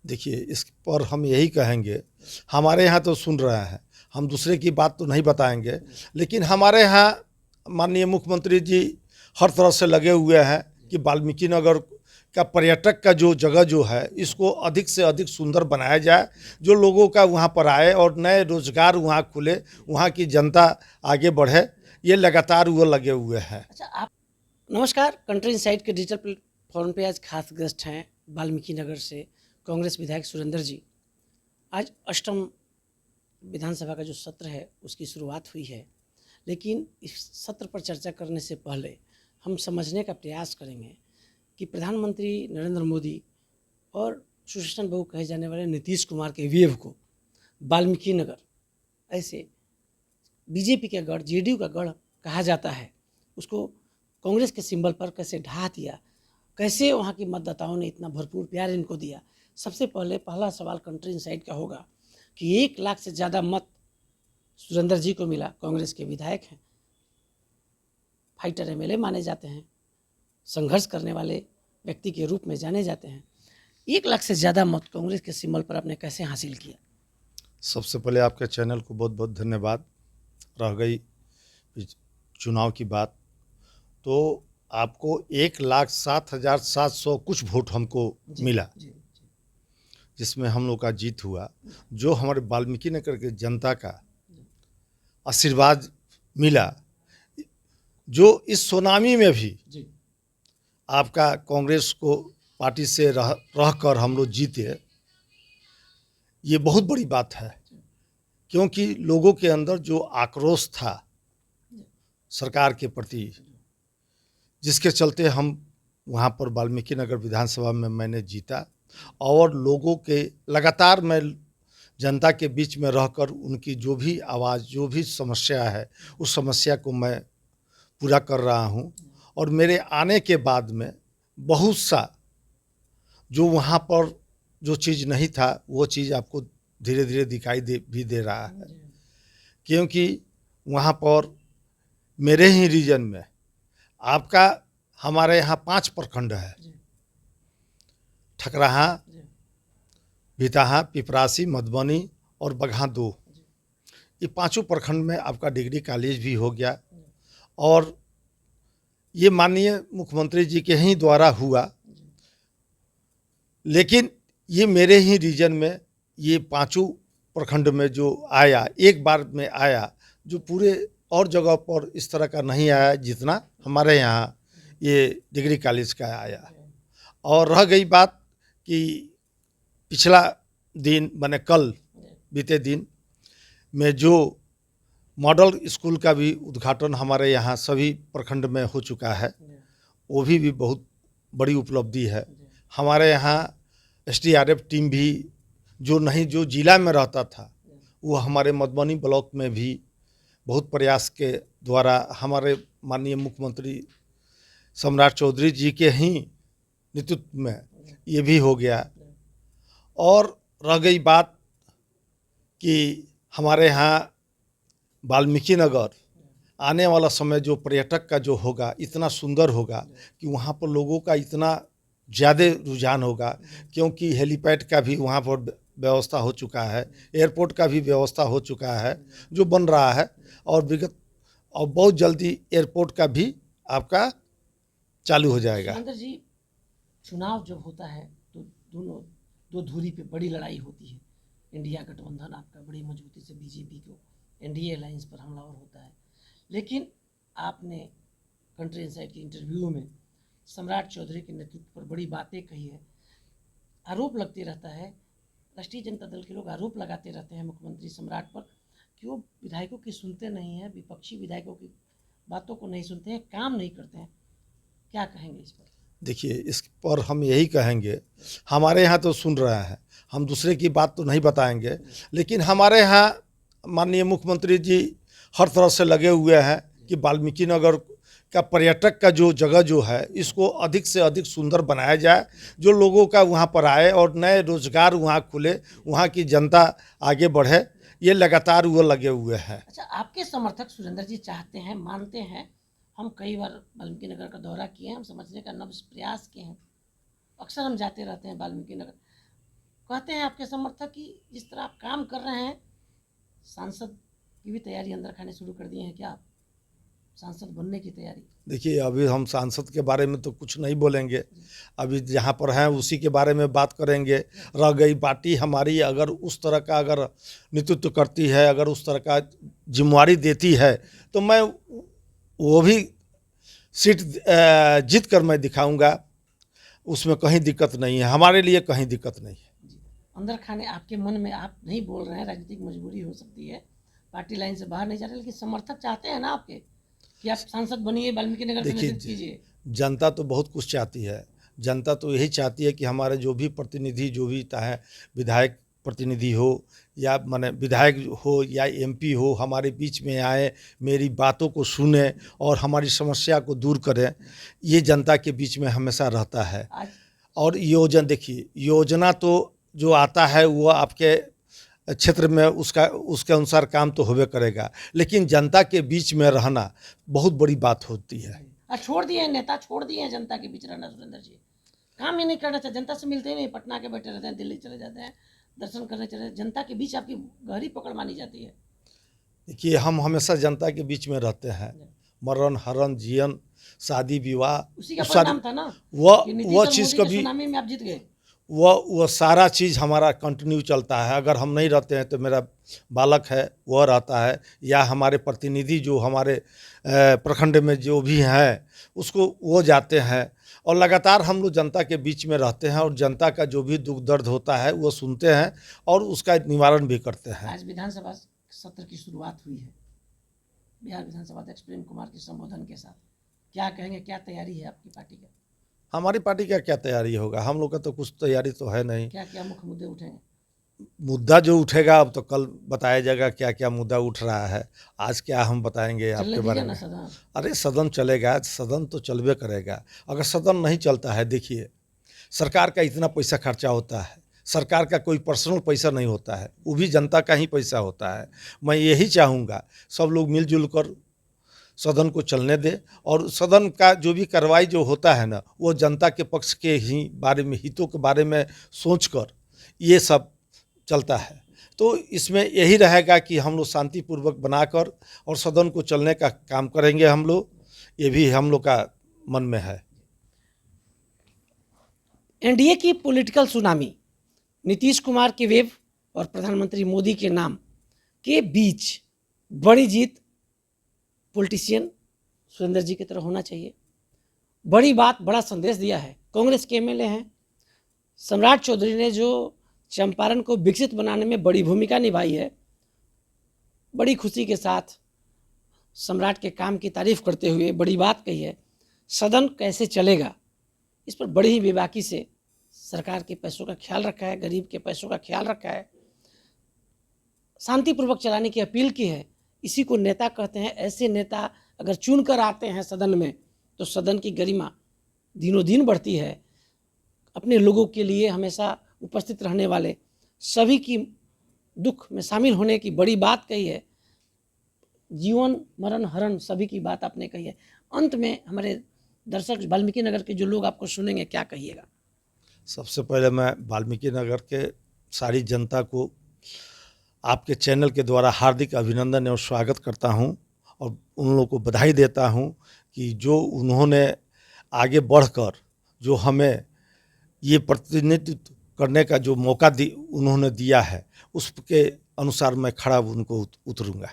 देखिए, इस पर हम यही कहेंगे, हमारे यहाँ तो सुन रहे हैं, हम दूसरे की बात तो नहीं बताएंगे, लेकिन हमारे यहाँ माननीय मुख्यमंत्री जी हर तरह से लगे हुए हैं कि वाल्मीकि नगर का पर्यटक का जो जगह जो है इसको अधिक से अधिक सुंदर बनाया जाए, जो लोगों का वहाँ पर आए और नए रोजगार वहाँ खुले, वहाँ की जनता आगे बढ़े, ये लगातार वो लगे हुए हैं। अच्छा, आप नमस्कार। कंट्री इनसाइट के डिजिटल प्लेटफॉर्म पे आज खास गेस्ट हैं वाल्मीकि नगर से कांग्रेस विधायक सुरेंद्र जी। आज अष्टम विधानसभा का जो सत्र है उसकी शुरुआत हुई है, लेकिन इस सत्र पर चर्चा करने से पहले हम समझने का प्रयास करेंगे कि प्रधानमंत्री नरेंद्र मोदी और सुशासन बहु कहे जाने वाले नीतीश कुमार के वेव को वाल्मीकि नगर ऐसे बीजेपी का गढ़, जेडीयू का गढ़ कहा जाता है, उसको कांग्रेस के सिंबल पर कैसे ढा दिया, कैसे वहाँ की मतदाताओं ने इतना भरपूर प्यार इनको दिया। सबसे पहला सवाल कंट्री इनसाइड का होगा कि 1 लाख से ज़्यादा मत सुरेंद्र जी को मिला। कांग्रेस के विधायक हैं, फाइटर एमएलए माने जाते हैं, संघर्ष करने वाले व्यक्ति के रूप में जाने जाते हैं। 1 लाख से ज़्यादा मत कांग्रेस के सिंबल पर आपने कैसे हासिल किया? सबसे पहले आपके चैनल को बहुत बहुत धन्यवाद। रह गई चुनाव की बात, तो आपको 1,07,700 कुछ वोट हमको मिला, जिसमें हम लोग का जीत हुआ। जो हमारे वाल्मीकि नगर के जनता का आशीर्वाद मिला, जो इस सुनामी में भी आपका कांग्रेस को पार्टी से रह कर हम लोग जीते, ये बहुत बड़ी बात है। क्योंकि लोगों के अंदर जो आक्रोश था सरकार के प्रति, जिसके चलते हम वहाँ पर वाल्मीकि नगर विधानसभा में मैंने जीता, और लोगों के लगातार मैं जनता के बीच में रहकर उनकी जो भी आवाज़, जो भी समस्या है, उस समस्या को मैं पूरा कर रहा हूँ। और मेरे आने के बाद में बहुत सा जो वहाँ पर जो चीज़ नहीं था वो चीज़ आपको धीरे धीरे दिखाई दे रहा है। क्योंकि वहाँ पर मेरे ही रीजन में आपका हमारे यहाँ 5 प्रखंड है, ठकराहा, भिताहा, पिपरासी, मधुबनी और बगहा 2। ये पांचों प्रखंड में आपका डिग्री कॉलेज भी हो गया, और ये माननीय मुख्यमंत्री जी के ही द्वारा हुआ। लेकिन ये मेरे ही रीजन में ये पांचों प्रखंड में जो आया, एक बार में आया, जो पूरे और जगह पर इस तरह का नहीं आया जितना हमारे यहाँ ये डिग्री कॉलेज का आया। और रह गई बात कि पिछला दिन माने कल बीते दिन में जो मॉडल स्कूल का भी उद्घाटन हमारे यहाँ सभी प्रखंड में हो चुका है, वो भी बहुत बड़ी उपलब्धि है। हमारे यहाँ एसडीआरएफ टीम भी जो जिला में रहता था, वो हमारे मधुबनी ब्लॉक में भी बहुत प्रयास के द्वारा हमारे माननीय मुख्यमंत्री सम्राट चौधरी जी के ही नेतृत्व में ये भी हो गया। और रह गई बात कि हमारे यहाँ वाल्मीकि नगर आने वाला समय जो पर्यटक का जो होगा इतना सुंदर होगा कि वहाँ पर लोगों का इतना ज़्यादा रुझान होगा, क्योंकि हेलीपैड का भी वहाँ पर व्यवस्था हो चुका है, एयरपोर्ट का भी व्यवस्था हो चुका है जो बन रहा है, और बहुत जल्दी एयरपोर्ट का भी आपका चालू हो जाएगा। सुरेंद्र जी, चुनाव जब होता है तो दो धुरी पे बड़ी लड़ाई होती है। इंडिया गठबंधन आपका बड़ी मजबूती से बीजेपी को एनडीए अलायंस पर हमलावर होता है, लेकिन आपने कंट्री इनसाइड के इंटरव्यू में सम्राट चौधरी के नेतृत्व पर बड़ी बातें कही है। आरोप लगते रहता है, राष्ट्रीय जनता दल के लोग आरोप लगाते रहते हैं मुख्यमंत्री सम्राट पर कि वो विधायकों की सुनते नहीं हैं, विपक्षी विधायकों की बातों को नहीं सुनते हैं, काम नहीं करते हैं। क्या कहेंगे इस पर? देखिए, इस पर हम यही कहेंगे, हमारे यहाँ तो सुन रहे हैं, हम दूसरे की बात तो नहीं बताएंगे, लेकिन हमारे यहाँ माननीय मुख्यमंत्री जी हर तरह से लगे हुए हैं कि वाल्मीकि नगर का पर्यटक का जो जगह जो है इसको अधिक से अधिक सुंदर बनाया जाए, जो लोगों का वहाँ पर आए और नए रोजगार वहाँ खुले, वहाँ की जनता आगे बढ़े, ये लगातार वो लगे हुए हैं। अच्छा, आपके समर्थक सुरेंद्र जी चाहते हैं, मानते हैं, हम कई बार वाल्मीकि नगर का दौरा किए हैं, हम समझने का नब्ज प्रयास किए हैं, अक्सर हम जाते रहते हैं वाल्मीकि नगर। कहते हैं आपके समर्थक कि जिस तरह आप काम कर रहे हैं, सांसद की भी तैयारी अंदर खाने शुरू कर दिए हैं क्या आप? सांसद बनने की तैयारी? देखिए, अभी हम सांसद के बारे में तो कुछ नहीं बोलेंगे, अभी जहाँ पर हैं उसी के बारे में बात करेंगे। रह गई पार्टी हमारी अगर उस तरह का अगर नेतृत्व करती है, अगर उस तरह का जिम्मेवारी देती है, तो मैं वो भी सीट जीत कर मैं दिखाऊंगा, उसमें कहीं दिक्कत नहीं है, हमारे लिए कहीं दिक्कत नहीं है। जी। अंदर खाने आपके मन में आप नहीं बोल रहे हैं, राजनीतिक मजबूरी हो सकती है, पार्टी लाइन से बाहर नहीं जा रहे, लेकिन समर्थक चाहते हैं ना आपके कि आप सांसद बनिए, वाल्मीकि नगर का नेतृत्व कीजिए। जनता तो बहुत कुछ चाहती है, जनता तो यही चाहती है कि हमारे जो भी प्रतिनिधि, जो भी चाहे विधायक प्रतिनिधि हो या माने विधायक हो या एमपी हो, हमारे बीच में आए, मेरी बातों को सुने और हमारी समस्या को दूर करें। ये जनता के बीच में हमेशा रहता है। आज और योजना देखिए, योजना तो जो आता है वो आपके क्षेत्र में उसके अनुसार काम तो होबे करेगा, लेकिन जनता के बीच में रहना बहुत बड़ी बात होती है। छोड़ दिए हैं नेता, छोड़ दिए हैं जनता के बीच रहना। सुरेंद्र जी काम ही नहीं करना चाहिए, जनता से मिलते ही नहीं, पटना के बैठे रहते हैं, दिल्ली चले जाते हैं, दर्शन करने चले जाते हैं। जनता के बीच आपकी गहरी पकड़ मानी जाती है। देखिए, हम हमेशा जनता के बीच में रहते हैं, मरण हरण जीवन शादी विवाह उसी का परिणाम था ना वह कि नीतीश और चीज़ मोदी के कभी सुनामी में आप जीत गए। वह सारा चीज़ हमारा कंटिन्यू चलता है। अगर हम नहीं रहते हैं तो मेरा बालक है वह रहता है, या हमारे प्रतिनिधि जो हमारे प्रखंड में जो भी हैं उसको वो जाते हैं, और लगातार हम लोग जनता के बीच में रहते हैं और जनता का जो भी दुख दर्द होता है वो सुनते हैं और उसका निवारण भी करते हैं। आज विधानसभा सत्र की शुरुआत हुई है, बिहार विधानसभा अध्यक्ष प्रेम कुमार के संबोधन के साथ, क्या कहेंगे, क्या तैयारी है आपकी पार्टी का? हमारी पार्टी का क्या तैयारी होगा, हम लोग का तो कुछ तैयारी तो है नहीं। क्या क्या मुख्य मुद्दे उठेंगे? मुद्दा जो उठेगा अब तो कल बताया जाएगा क्या क्या मुद्दा उठ रहा है, आज क्या हम बताएंगे आपके बारे में। सदन अरे सदन चलेगा, सदन तो चलबे करेगा। अगर सदन नहीं चलता है, देखिए सरकार का इतना पैसा खर्चा होता है, सरकार का कोई पर्सनल पैसा नहीं होता है, वो भी जनता का ही पैसा होता है। मैं यही चाहूँगा सब लोग मिलजुल कर सदन को चलने दे, और सदन का जो भी कार्रवाई जो होता है ना, वो जनता के पक्ष के ही बारे में, हितों के बारे में सोचकर ये सब चलता है। तो इसमें यही रहेगा कि हम लोग शांतिपूर्वक बनाकर और सदन को चलने का काम करेंगे हम लोग, ये भी हम लोग का मन में है। एनडीए की पॉलिटिकल सुनामी, नीतीश कुमार के वेव और प्रधानमंत्री मोदी के नाम के बीच बड़ी जीत पॉलिटिशियन सुरेंद्र जी की तरह होना चाहिए। बड़ी बात, बड़ा संदेश दिया है। कांग्रेस के एमएलए हैं सम्राट चौधरी ने, जो चंपारण को विकसित बनाने में बड़ी भूमिका निभाई है, बड़ी खुशी के साथ सम्राट के काम की तारीफ करते हुए बड़ी बात कही है। सदन कैसे चलेगा, इस पर बड़ी ही बेबाकी से सरकार के पैसों का ख्याल रखा है, गरीब के पैसों का ख्याल रखा है, शांतिपूर्वक चलाने की अपील की है। इसी को नेता कहते हैं। ऐसे नेता अगर चुन कर आते हैं सदन में तो सदन की गरिमा दिनों दिन बढ़ती है। अपने लोगों के लिए हमेशा उपस्थित रहने वाले, सभी की दुख में शामिल होने की बड़ी बात कही है। जीवन मरण हरण सभी की बात आपने कही है। अंत में हमारे दर्शक वाल्मीकि नगर के जो लोग आपको सुनेंगे, क्या कहिएगा? सबसे पहले मैं वाल्मीकि नगर के सारी जनता को आपके चैनल के द्वारा हार्दिक अभिनंदन और स्वागत करता हूं, और उन लोगों को बधाई देता हूं कि जो उन्होंने आगे बढ़कर जो हमें ये प्रतिनिधित्व करने का जो मौका उन्होंने दिया है, उसके अनुसार मैं खड़ा उनको उतरूंगा।